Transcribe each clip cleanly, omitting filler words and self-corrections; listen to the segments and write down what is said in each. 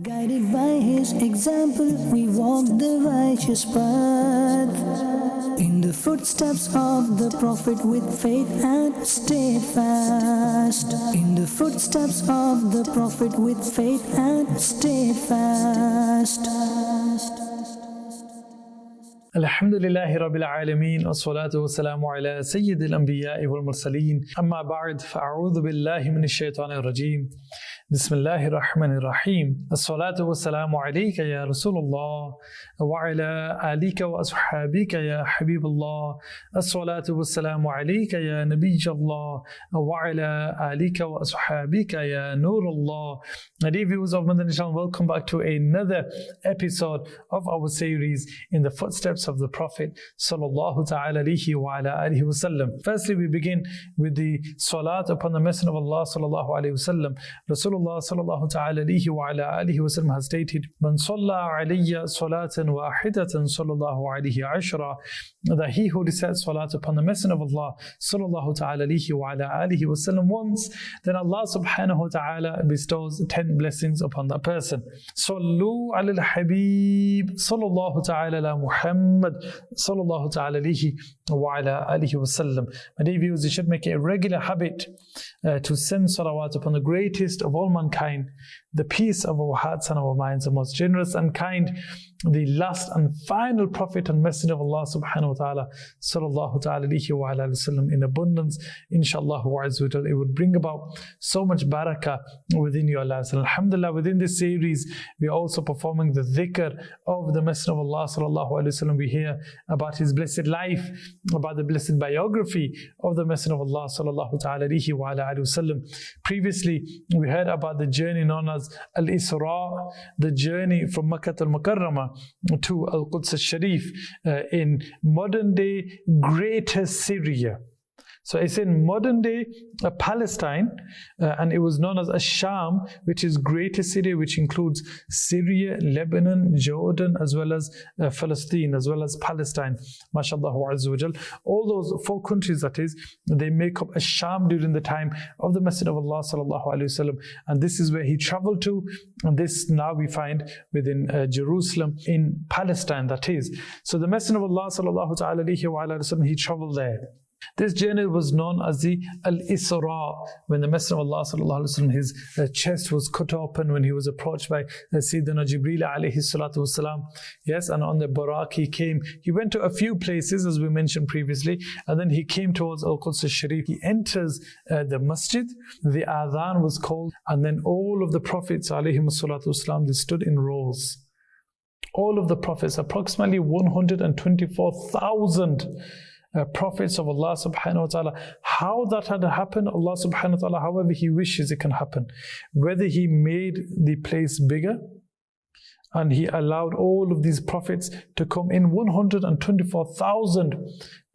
Guided by his example, we walk the righteous path. In the footsteps of the Prophet with faith and steadfast. In the footsteps of the Prophet with faith and steadfast. Alhamdulillahi Rabbil Alameen, wassalatu wassalamu ala Sayyidil Anbiya'i wal Mursaleen. Amma ba'd, fa'a'udhu billahi minash shaitanir rajeem. Bismillahir Rahmanir Rahim. As-salatu wassalamu alayka ya Rasulullah wa ala alika wa ashabika ya Habibullah. As-salatu wassalamu alayka ya Nabiyallah wa ala alika wa ashabika ya Nurullah. Dear viewers of Madani Channel, welcome back to another episode of our series in the footsteps of the Prophet sallallahu ta'ala alayhi wa ala alihi wa sallam. Firstly, we begin with the salat upon the Messenger of Allah sallallahu alayhi wa sallam. Rasulullah sallallahu ta'ala alayhi wa ala alihi wa sallam has stated, "Man salla alayya salatan wahidatan sallallahu alayhi ashra," that he who recites salat upon the Messenger of Allah sallallahu ta'ala alayhi wa ala alihi wa sallam once, then Allah subhanahu wa ta'ala bestows 10 blessings upon that person. Sallu ala al-habib sallallahu ta'ala ala Muhammad sallallahu ta'ala alayhi wa ala alihi wa sallam. My dear viewers, you should make it a regular habit to send salawat upon the greatest of all mankind, the peace of our hearts and our minds, the most generous and kind, the last and final Prophet and Messenger of Allah subhanahu wa ta'ala sallallahu ta'ala alayhi wa ala sallam, in abundance, inshallah azza wa jal. It would bring about so much barakah within your lives. And alhamdulillah, within this series we are also performing the dhikr of the Messenger of Allah sallallahu alayhi wa sallam. We hear about his blessed life, about the blessed biography of the Messenger of Allah sallallahu ta'ala alayhi wa ala sallam. Previously we heard about the journey known as Al-Isra, the journey from Makkah al-Mukarramah to Al-Quds al-Sharif in modern day Greater Syria. So it's in modern day Palestine, and it was known as Asham, which is Greater Syria, which includes Syria, Lebanon, Jordan, as well as Palestine, as well as Palestine. MashaAllah azza wa jal. All those 4 countries, that is, they make up Asham during the time of the Messenger of Allah sallallahu alaihi wasallam, and this is where he traveled to, and this now we find within Jerusalem in Palestine, that is. So the Messenger of Allah sallallahu ta'ala alaihi wa sallam, he traveled there. This journey was known as the Al-Isra, when the Messenger of Allah sallallahu alaihi wasallam, his chest was cut open when he was approached by Sayyidina Jibreel alayhi salatu wasalam. Yes, and on the Buraq he came. He went to a few places, as we mentioned previously, and then he came towards Al-Quds al-Sharif. He enters the masjid, the adhan was called, and then all of the Prophets alayhi salatu wasalam, they stood in rows. All of the Prophets, approximately 124,000 Prophets of Allah subhanahu wa ta'ala. How that had happened, Allah subhanahu wa ta'ala, however he wishes it can happen. Whether he made the place bigger and he allowed all of these prophets to come in, 124,000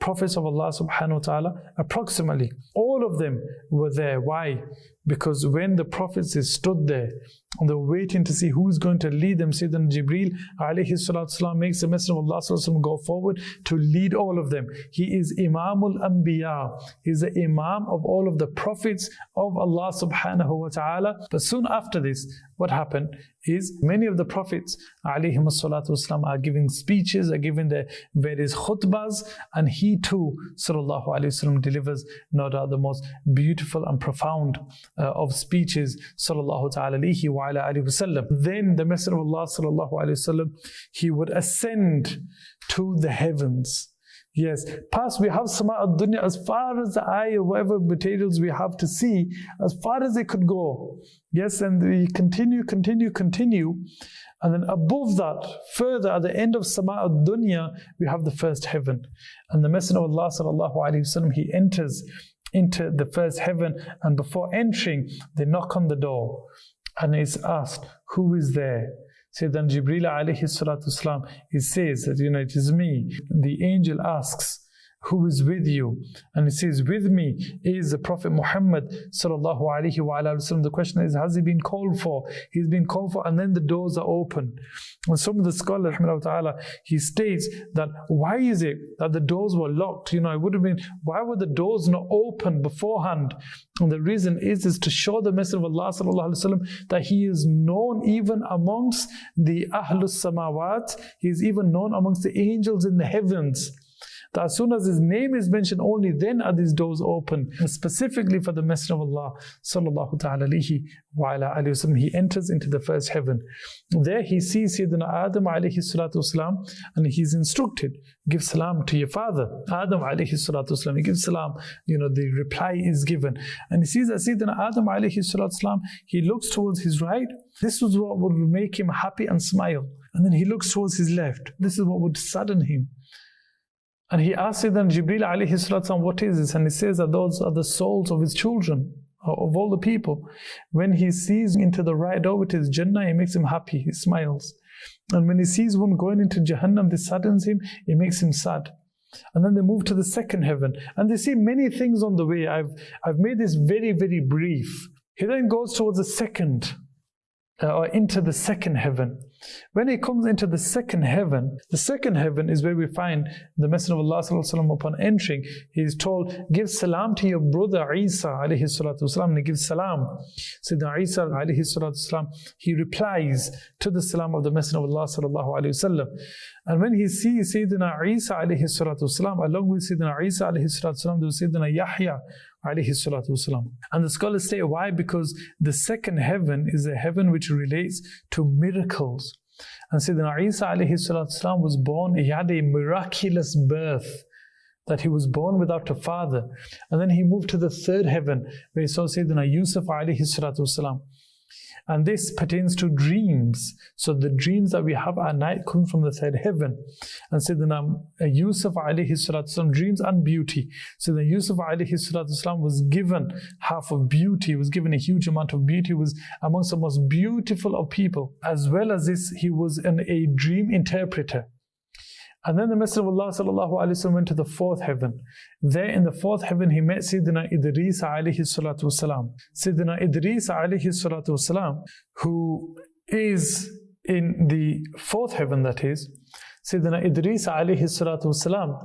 Prophets of Allah subhanahu wa ta'ala, approximately all of them were there. Why? Because when the Prophets stood there and they were waiting to see who's going to lead them, Sayyidina Jibreel alayhi salatu wasalam makes the Messenger of Allah sallallahu alaihi wasallam go forward to lead all of them. He is Imamul Anbiya. He is the Imam of all of the Prophets of Allah subhanahu wa ta'ala. But soon after this, what happened is many of the Prophets alayhi salatu wasalam are giving speeches, are giving their various khutbahs, and he too sallallahu alayhi wasallam delivers no doubt the most beautiful and profound of speeches sallallahu ta'ala alayhi wa ala alihi wasallam. Then the Messenger of Allah sallallahu alayhi wasallam, he would ascend to the heavens. Yes, past we have sama ad-dunya, as far as the eye or whatever materials we have to see, as far as they could go. Yes, and we continue, and then above that, further at the end of sama ad-dunya, we have the first heaven. And the Messenger of Allah sallallahu alayhi wasallam, he enters into the first heaven, and before entering, they knock on the door, and it's asked, who is there? Sayyidina Jibreel alayhi salatu wasalam, he says that, it is me. The angel asks, who is with you? And he says, with me is the Prophet Muhammad sallallahu alaihi wasallam. The question is, has he been called for? He's been called for, and then the doors are open. And some of the scholars, he states that why is it that the doors were locked? It would have been, why were the doors not open beforehand? And the reason is to show the Messenger of Allah sallallahu alaihi wasallam that he is known even amongst the Ahlus Samawat. He is even known amongst the angels in the heavens. That as soon as his name is mentioned, only then are these doors open. And specifically for the Messenger of Allah sallallahu alaihi wasallam, he enters into the first heaven. There he sees Sayyidina Adam alayhi salatu wasalam, and he's instructed, give salam to your father. Adam alayhi salatu wasalam, he gives salam, the reply is given. And he sees that Sayyidina Adam alayhi salatu wasalam, he looks towards his right. This was what would make him happy and smile. And then he looks towards his left. This is what would sadden him. And he asks then Jibreel alayhi salatu, what is this? And he says that those are the souls of his children, of all the people. When he sees into the right door, which is Jannah, it makes him happy, he smiles. And when he sees one going into Jahannam, this saddens him, it makes him sad. And then they move to the second heaven, and they see many things on the way. I've made this very, very brief. He then goes towards the second, or into the second heaven. When he comes into the second heaven is where we find the Messenger of Allah sallallahu alaihi wasallam. Upon entering, he is told, give salam to your brother Isa alayhi salatu wasalam. And he gives salam. Sayyidina Isa alayhi salatu wasalam, he replies to the salam of the Messenger of Allah sallallahu alaihi wasallam. And when he sees Sayyidina Isa alayhi salatu wasalam, along with Sayyidina Isa alayhi salatu wasalam, there was Sayyidina Yahya alayhi salatu wasalam. And the scholars say, why? Because the second heaven is a heaven which relates to miracles. And Sayyidina Isa alayhi salatu wasalam was born, he had a miraculous birth, that he was born without a father. And then he moved to the third heaven, where he saw Sayyidina Yusuf alayhi salatu wasalam. And this pertains to dreams. So the dreams that we have at night come from the third heaven. And Sayyidina Yusuf alayhi salatu wasalam, dreams and beauty. Sayyidina Yusuf alayhi salatu wasalam was given half of beauty, he was given a huge amount of beauty, he was amongst the most beautiful of people. As well as this, he was a dream interpreter. And then the Messenger of Allah sallallahu alaihi wasallam went to the fourth heaven. There in the fourth heaven, he met Sayyidina Idris alayhi salatu wasalam. Sayyidina Idris alayhi salatu wasalam, who is in the fourth heaven, that is. Sayyidina Idris alayhi salatu wasalam,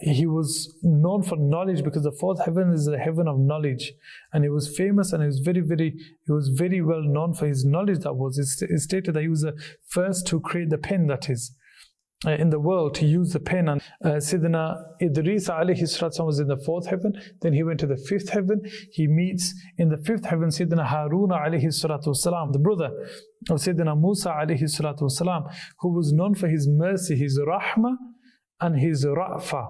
he was known for knowledge, because the fourth heaven is the heaven of knowledge. And he was famous, and he was very well known for his knowledge. That was, it stated that he was the first to create the pen, that is, in the world, to use the pen. And Sayyidina Idris alayhi salatu was in the fourth heaven. Then he went to the fifth heaven. He meets in the fifth heaven Sayyidina Harun alayhi salatu wasalam, the brother of Sayyidina Musa alayhi salatu wasalam, who was known for his mercy, his rahmah and his ra'fa.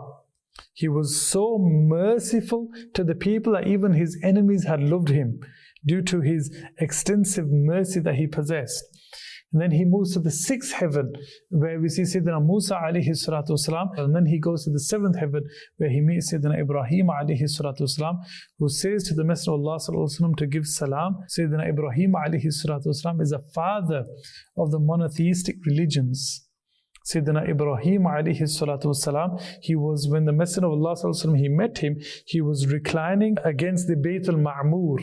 He was so merciful to the people that even his enemies had loved him due to his extensive mercy that he possessed. And then he moves to the sixth heaven, where we see Sayyidina Musa alayhi salatu wasalam. And then he goes to the seventh heaven, where he meets Sayyidina Ibrahim alayhi salatu wasalam, who says to the Messenger of Allah sallallahu alaihi wasallam to give salam. Sayyidina Ibrahim alayhi salatu wasalam is a father of the monotheistic religions. Sayyidina Ibrahim alayhi salatu wasalam, he was, when the Messenger of Allah sallallahu alaihi wasallam, he met him, he was reclining against the Bayt al-Ma'mur.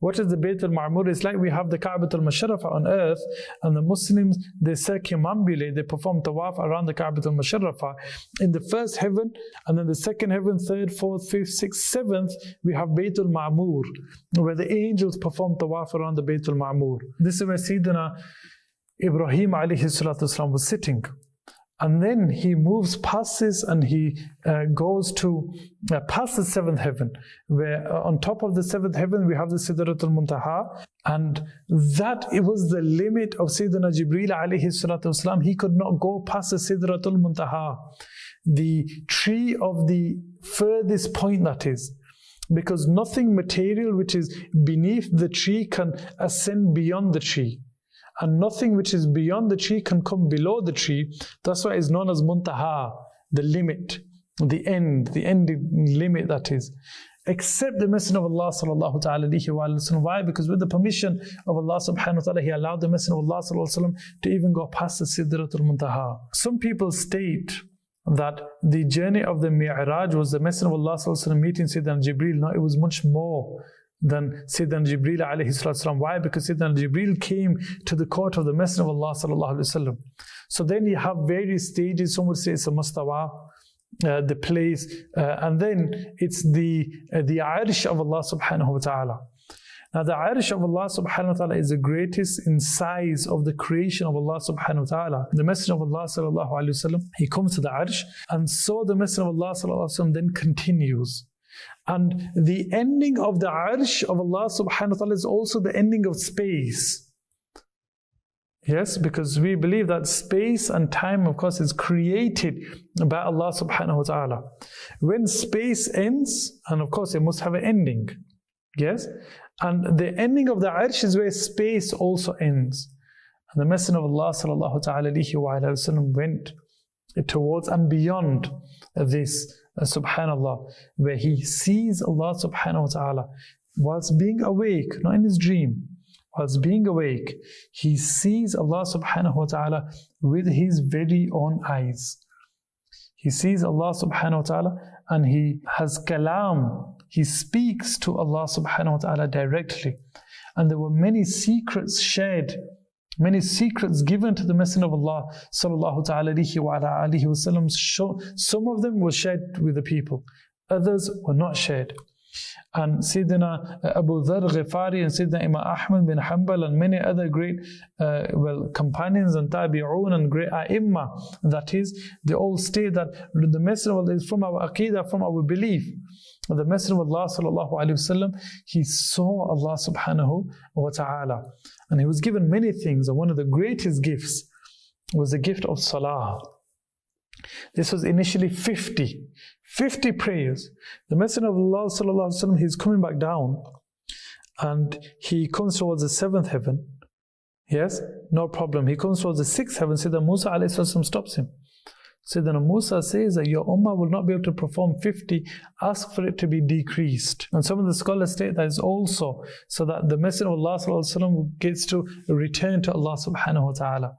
What is the Bayt al-Ma'mur? It's like we have the Ka'bah al-Musharrafa on earth, and the Muslims, they circumambulate, they perform tawaf around the Ka'bah al-Musharrafa. In the first heaven, and then the second heaven, third, fourth, fifth, sixth, seventh, we have Bayt al-Ma'mur, where the angels perform tawaf around the Bayt al-Ma'mur. This is where Sayyidina Ibrahim alayhi salatu wasalam was sitting. And then he moves past this, and he goes to past the seventh heaven, where on top of the seventh heaven we have the Sidratul Muntaha, and that it was the limit of Sayyidina Jibreel alayhi salatu wasalam. He could not go past the Sidratul Muntaha, the tree of the furthest point, that is, because nothing material which is beneath the tree can ascend beyond the tree. And nothing which is beyond the tree can come below the tree. That's why it's known as Muntaha, the limit, the end limit, that is. Except the Messenger of Allah sallallahu alaihi wasallam. Why? Because with the permission of Allah subhanahu wa ta'ala, he allowed the Messenger of Allah sallallahu alaihi wasallam to even go past the Sidratul Muntaha. Some people state that the journey of the Mi'raj was the Messenger of Allah sallallahu alaihi wasallam meeting Sayyidina Jibreel. No, it was much more than Sayyidina Jibreel alayhi salatu. Why? Because Sayyidina Jibreel came to the court of the Messenger of Allah sallallahu alaihi wasallam. So then you have various stages. Some would say it's a mustawa, the place, and then it's the Arsh of Allah subhanahu wa ta'ala. Now the Arsh of Allah subhanahu wa ta'ala is the greatest in size of the creation of Allah subhanahu wa ta'ala. The Messenger of Allah sallallahu alayhi wasallam, he comes to the Arsh, and so the Messenger of Allah sallallahu alayhi wasallam then continues. And the ending of the Arsh of Allah subhanahu wa ta'ala is also the ending of space. Yes, because we believe that space and time, of course, is created by Allah subhanahu wa ta'ala. When space ends, and of course it must have an ending. Yes, and the ending of the Arsh is where space also ends. And the Messenger of Allah sallallahu ta'ala alayhi wa sallam went towards and beyond this, subhanallah, where he sees Allah subhanahu wa ta'ala whilst being awake, not in his dream. Whilst being awake, he sees Allah subhanahu wa ta'ala with his very own eyes. He sees Allah subhanahu wa ta'ala and he has kalam. He speaks to Allah subhanahu wa ta'ala directly. And there were many secrets shared, many secrets given to the Messenger of Allah sallallahu ta'ala alayhi wa alihi wa sallam. Some of them were shared with the people, others were not shared. And Sayyidina Abu Dharr Ghifari and Sayyidina Imam Ahmad bin Hanbal and many other great companions and tabi'un and great ai''imma, that is, they all state that the Messenger of Allah is from our aqidah, from our belief. The Messenger of Allah sallallahu alayhi wasallam, he saw Allah subhanahu wa ta'ala, and he was given many things, and one of the greatest gifts was the gift of salah. This was initially 50 prayers. The Messenger of Allah sallallahu alaihi wasallam, he's coming back down, and he comes towards the 7th heaven. Yes, no problem. He comes towards the 6th heaven. Sayyidina Musa alayhi salam stops him. Sayyidina Musa says that your ummah will not be able to perform 50, ask for it to be decreased. And some of the scholars state that is also so that the Messenger of Allah sallallahu alaihi wasallam gets to return to Allah subhanahu wa ta'ala.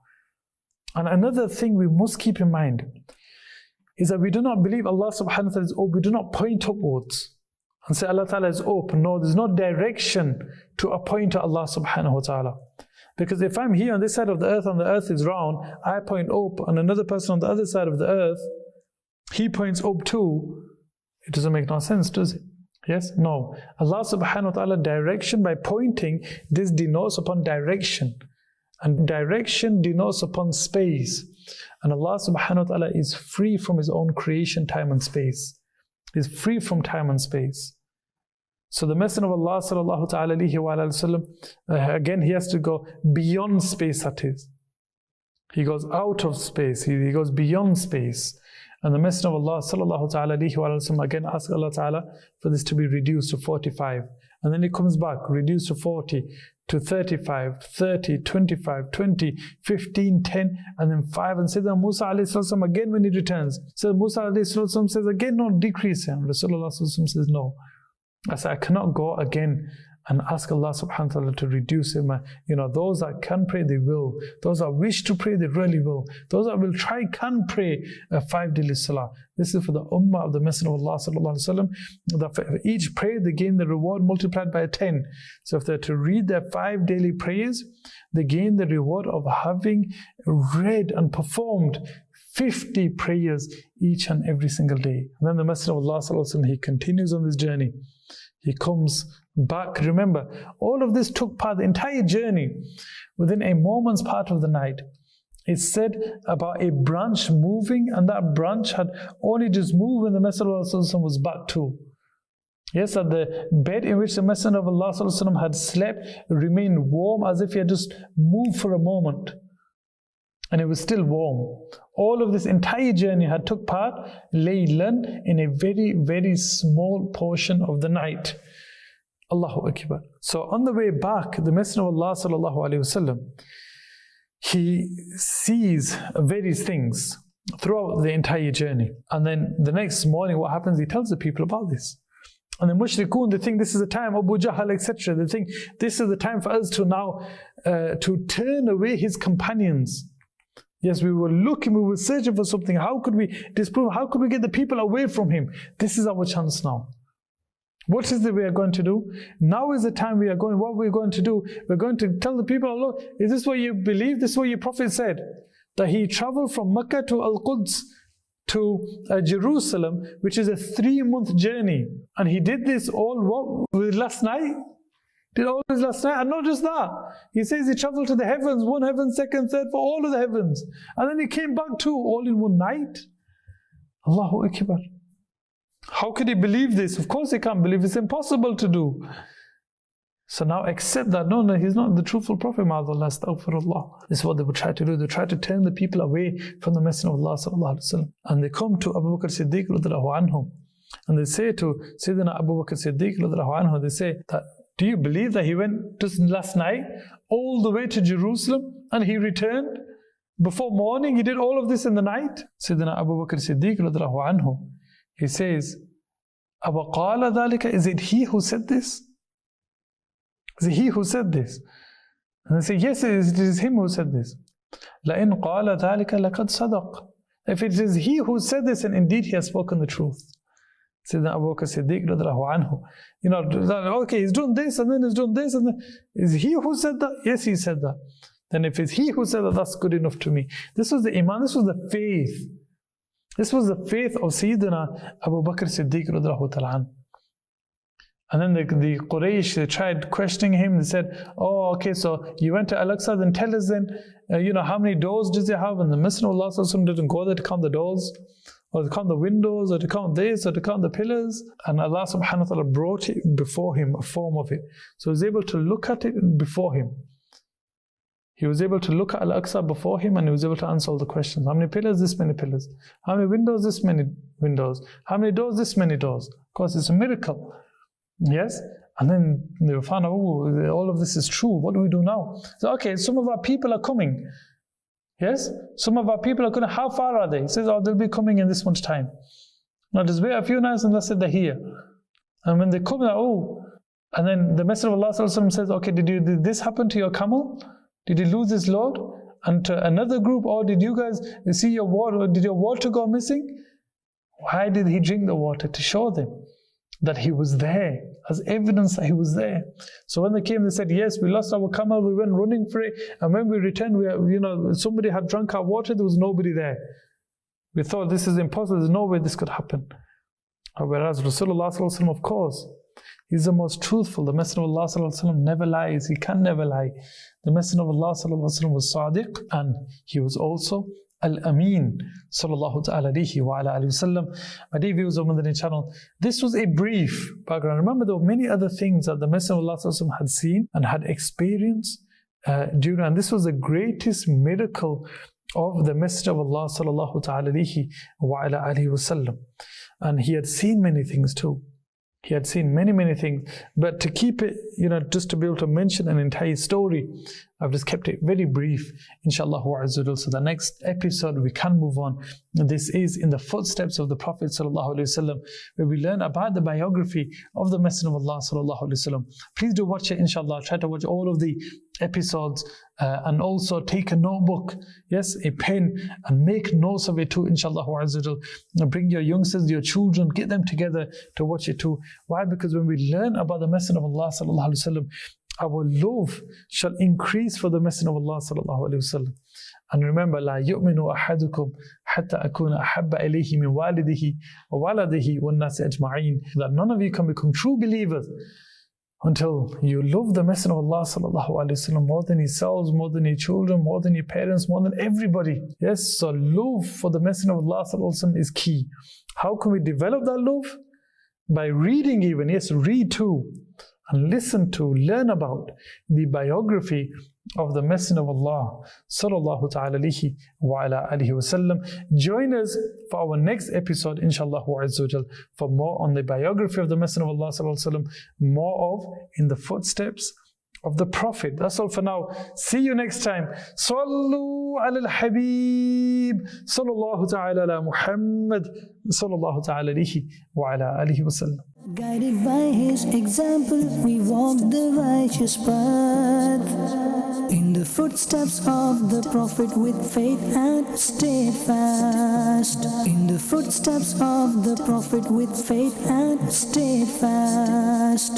And another thing we must keep in mind is that we do not believe Allah subhanahu wa ta'ala is open. We do not point upwards and say Allah ta'ala is open. No, there's no direction to a point to Allah subhanahu wa ta'ala. Because if I'm here on this side of the earth and the earth is round, I point up, and another person on the other side of the earth, he points up too. It doesn't make no sense, does it? Yes? No. Allah subhanahu wa ta'ala, direction by pointing, this denotes upon direction. And direction denotes upon space. And Allah subhanahu wa ta'ala is free from his own creation, time and space. He's free from time and space. So the Messenger of Allah sallallahu ta'ala alayhi wa sallam, again he has to go beyond space, that is. He goes out of space, he goes beyond space. And the Messenger of Allah sallallahu ta'ala alayhi wa sallam again asks Allah ta'ala for this to be reduced to 45. And then he comes back, reduced to 40, to 35, 30, 25, 20, 15, 10, and then 5. And Sayyidina Musa alayhi salam again when he returns. So Musa alayhi salam says again, no, decrease him. Rasulullah says no. I said, I cannot go again and ask Allah subhanahu wa ta'ala to reduce him. Those that can pray, they will. Those that wish to pray, they really will. Those that will try, can pray 5 daily salah. This is for the ummah of the Messenger of Allah sallallahu alaihi wasallam, that for each prayer they gain the reward multiplied by 10. So if they're to read their 5 daily prayers, they gain the reward of having read and performed 50 prayers each and every single day. And then the Messenger of Allah sallallahu alaihi wasallam, he continues on this journey. He comes back. Remember, all of this took part, the entire journey, within a moment's part of the night. It's said about a branch moving, and that branch had only just moved when the Messenger of Allah was back too. Yes, that the bed in which the Messenger of Allah had slept remained warm as if he had just moved for a moment. And it was still warm. All of this entire journey had took part laylan, in a very, very small portion of the night. Allahu Akbar. So on the way back, the Messenger of Allah sallallahu alaihi wasallam, he sees various things throughout the entire journey. And then the next morning, what happens? He tells the people about this. And the mushrikun, they think this is the time, Abu Jahl, etc. They think this is the time for us to now to turn away his companions. Yes, we were looking, we were searching for something. How could we disprove? How could we get the people away from him? This is our chance now. What is it we are going to do? Now is the time we are going. What we're going to do? We're going to tell the people, look, is this what you believe? This is what your Prophet said. That he traveled from Mecca to Al-Quds to Jerusalem, which is a 3-month journey. And he did this all with last night? Did all this last night? And not just that. He says he traveled to the heavens, 1 heaven, 2nd, 3rd, for all of the heavens. And then he came back too, all in one night. Allahu Akbar. How could he believe this? Of course he can't believe. It's impossible to do. So now accept that. No, he's not the truthful Prophet. Astaghfirullah. This is what they would try to do. They try to turn the people away from the Messenger of Allah sallallahu alaihi wasallam. And they come to Abu Bakr Siddiq radhiyallahu anhu. And they say to Sayyidina Abu Bakr Siddiq radhiyallahu anhu, they say that, do you believe that he went just last night all the way to Jerusalem and he returned before morning? He did all of this in the night. Sayyidina Abu Bakr Siddiq radhiyallahu anhu, he says, أَوَقَالَ ذَلِكَ, is it he who said this? Is it he who said this? And they say, yes, it is him who said this. لَإِنْ قَالَ ذَلِكَ لَقَدْ صَدَقَ. If it is he who said this, and indeed he has spoken the truth. Sayyidina Abu Bakr Siddiq radhiyallahu anhu, you know, okay, he's doing this and then he's doing this and then, is he who said that? Yes, he said that. Then if it's he who said that, that's good enough to me. This was the iman, this was the faith. This was the faith of Sayyidina Abu Bakr Siddiq radhiyallahu ta'ala. And then the Quraysh, they tried questioning him. They said, oh, okay, so you went to Al-Aqsa, then tell us then, you know, how many doors does it have? And the Messenger of Allah didn't go there to count the doors, or to count the windows, or to count this, or to count the pillars. And Allah subhanahu wa ta'ala brought it before him, a form of it. So he was able to look at it before him. He was able to look at Al-Aqsa before him, and he was able to answer all the questions. How many pillars? This many pillars. How many windows? This many windows. How many doors? This many doors. Of course, it's a miracle. Yes? And then they found out, oh, all of this is true. What do we do now? So, okay, some of our people are coming. Yes? Some of our people are coming. How far are they? He says, oh, they'll be coming in this much time. Now, just wait a few nights and that's it, they're here. And when they come, oh, and then the Messenger of Allah says, okay, did this happen to your camel? Did you lose this load? And to another group, or did you guys see your water? Did your water go missing? Why did he drink the water? To show them that he was there, as evidence that he was there. So when they came, they said, yes, we lost our camel, we went running for it, and when we returned, somebody had drunk our water, there was nobody there. We thought, this is impossible, there's no way this could happen. Whereas Rasulullah, of course, he's the most truthful. The Messenger of Allah never lies, he can never lie. The Messenger of Allah was Sadiq, and he was also Al-Amin sallallahu ta'ala alayhi wa ala alihi wasallam. My dear viewers of Madani Channel, this was a brief background. Remember, there were many other things that the Messenger of Allah had seen and had experienced during, and this was the greatest miracle of the Messenger of Allah sallallahu ta'ala alayhi wa ala alihi wasallam. And he had seen many things too. He had seen many things, but to keep it, just to be able to mention an entire story, I've just kept it very brief, inshallah azza wa jal. So the next episode we can move on. This is in the footsteps of the Prophet sallallahu alaihi wasallam, where we learn about the biography of the Messenger of Allah sallallahu alaihi wasallam. Please do watch it, inshallah. Try to watch all of the episodes, and also take a notebook, yes, a pen, and make notes of it too, inshallah azza wa jal. Bring your youngsters, your children, get them together to watch it too. Why? Because when we learn about the Messenger of Allah sallallahu alaihi wasallam, our love shall increase for the Messenger of Allah sallallahu alaihi wasallam. And remember, لا يؤمن أحدكم حتى أكون أحب إليه من والده وولده والناس أجمعين. That none of you can become true believers until you love the Messenger of Allah sallallahu alaihi wasallam more than yourselves, more than your children, more than your parents, more than everybody. Yes, so love for the Messenger of Allah sallallahu alaihi wasallam is key. How can we develop that love? By reading even. Yes, read too. And listen to, learn about the biography of the Messenger of Allah sallallahu ta'ala alayhi wa ala alihi wa sallam. Join us for our next episode, inshallah azza wa jal, for more on the biography of the Messenger of Allah sallallahu alayhi wa sallam, more of in the footsteps of the Prophet. That's all for now. See you next time. Sallu ala al-Habib sallallahu ta'ala ala Muhammad sallallahu ta'ala alayhi wa ala alihi wa sallam. Guided by his example, we walk the righteous path. In the footsteps of the Prophet with faith and steadfast. In the footsteps of the Prophet with faith and steadfast.